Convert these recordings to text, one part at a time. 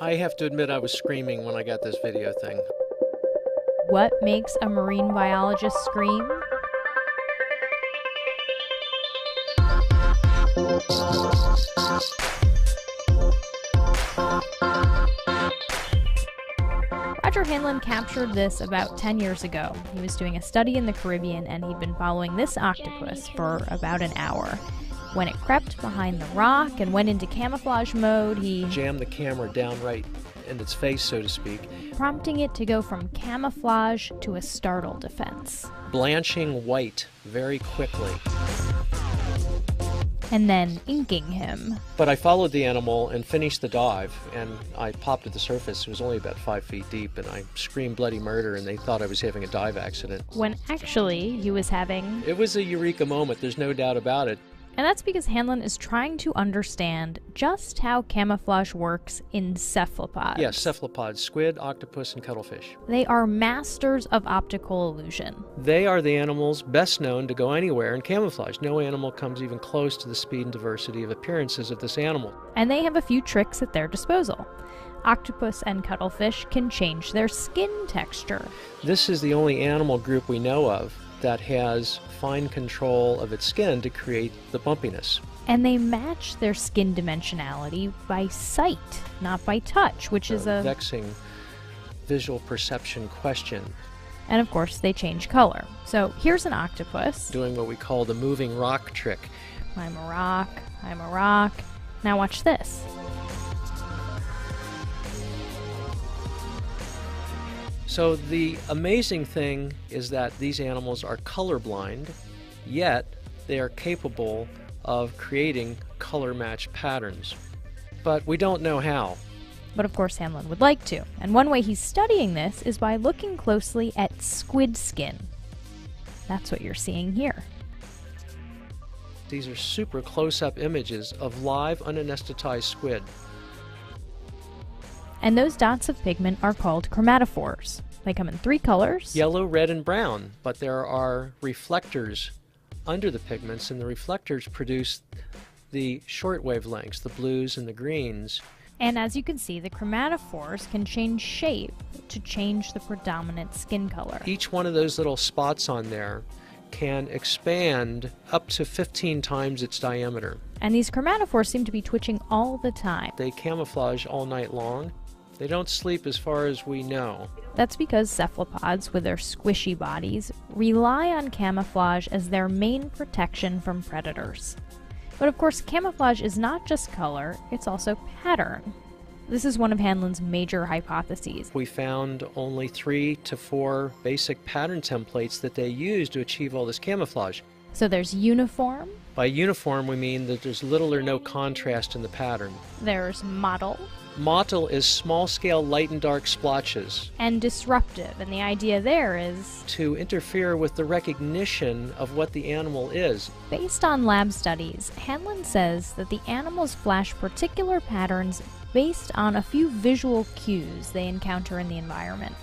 I have to admit I was screaming when I got this video thing. What makes a marine biologist scream? Roger Hanlon captured this about 10 years ago. He was doing a study in the Caribbean and he'd been following this octopus for about an hour. When it crept behind the rock and went into camouflage mode, he Jammed the camera down right in its face, so to speak, prompting it to go from camouflage to a startle defense. blanching white very quickly. And then inking him. But I followed the animal and finished the dive, and I popped to the surface. It was only about 5 feet deep, and I screamed bloody murder, and they thought I was having a dive accident. When actually he was having... It was a eureka moment, there's no doubt about it. And that's because Hanlon is trying to understand just how camouflage works in cephalopods. Yes, cephalopods, squid, octopus, and cuttlefish. They are masters of optical illusion. They are the animals best known to go anywhere in camouflage. No animal comes even close to the speed and diversity of appearances of this animal. And they have a few tricks at their disposal. Octopus and cuttlefish can change their skin texture. This is the only animal group we know of that has fine control of its skin to create the bumpiness. And they match their skin dimensionality by sight, not by touch, which is a vexing visual perception question. And of course, they change color. So here's an octopus doing what we call the moving rock trick. I'm a rock, I'm a rock. Now watch this. So the amazing thing is that these animals are colorblind, yet they are capable of creating color-matched patterns. But we don't know how. But of course Hanlon would like to. And one way he's studying this is by looking closely at squid skin. That's what you're seeing here. These are super close-up images of live unanesthetized squid. And those dots of pigment are called chromatophores. They come in 3 colors. Yellow, red, and brown. But there are reflectors under the pigments, and the reflectors produce the short wavelengths, the blues and the greens. And as you can see, the chromatophores can change shape to change the predominant skin color. Each one of those little spots on there can expand up to 15 times its diameter. And these chromatophores seem to be twitching all the time. They camouflage all night long. They don't sleep as far as we know. That's because cephalopods, with their squishy bodies, rely on camouflage as their main protection from predators. But of course, camouflage is not just color, it's also pattern. This is one of Hanlon's major hypotheses. We found only 3 to 4 basic pattern templates that they use to achieve all this camouflage. So there's uniform. By uniform, we mean that there's little or no contrast in the pattern. There's mottle. Mottle is small-scale light and dark splotches. And disruptive, and the idea there is to interfere with the recognition of what the animal is. Based on lab studies, Hanlon says that the animals flash particular patterns based on a few visual cues they encounter in the environment.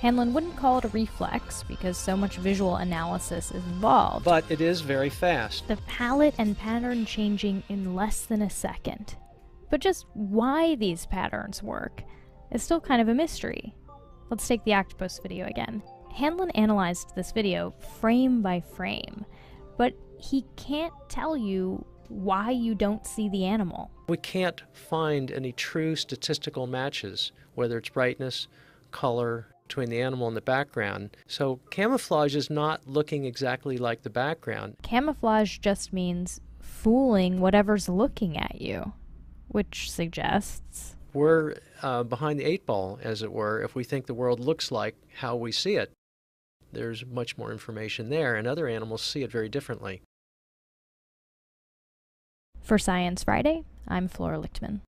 Hanlon wouldn't call it a reflex because so much visual analysis is involved. But it is very fast. The palette and pattern changing in less than a second. But just why these patterns work is still kind of a mystery. Let's take the octopus video again. Hanlon analyzed this video frame by frame, but he can't tell you why you don't see the animal. We can't find any true statistical matches, whether it's brightness, color, between the animal and the background. So camouflage is not looking exactly like the background. Camouflage just means fooling whatever's looking at you, which suggests we're behind the 8 ball, as it were, if we think the world looks like how we see it. There's much more information there, and other animals see it very differently. For Science Friday, I'm Flora Lichtman.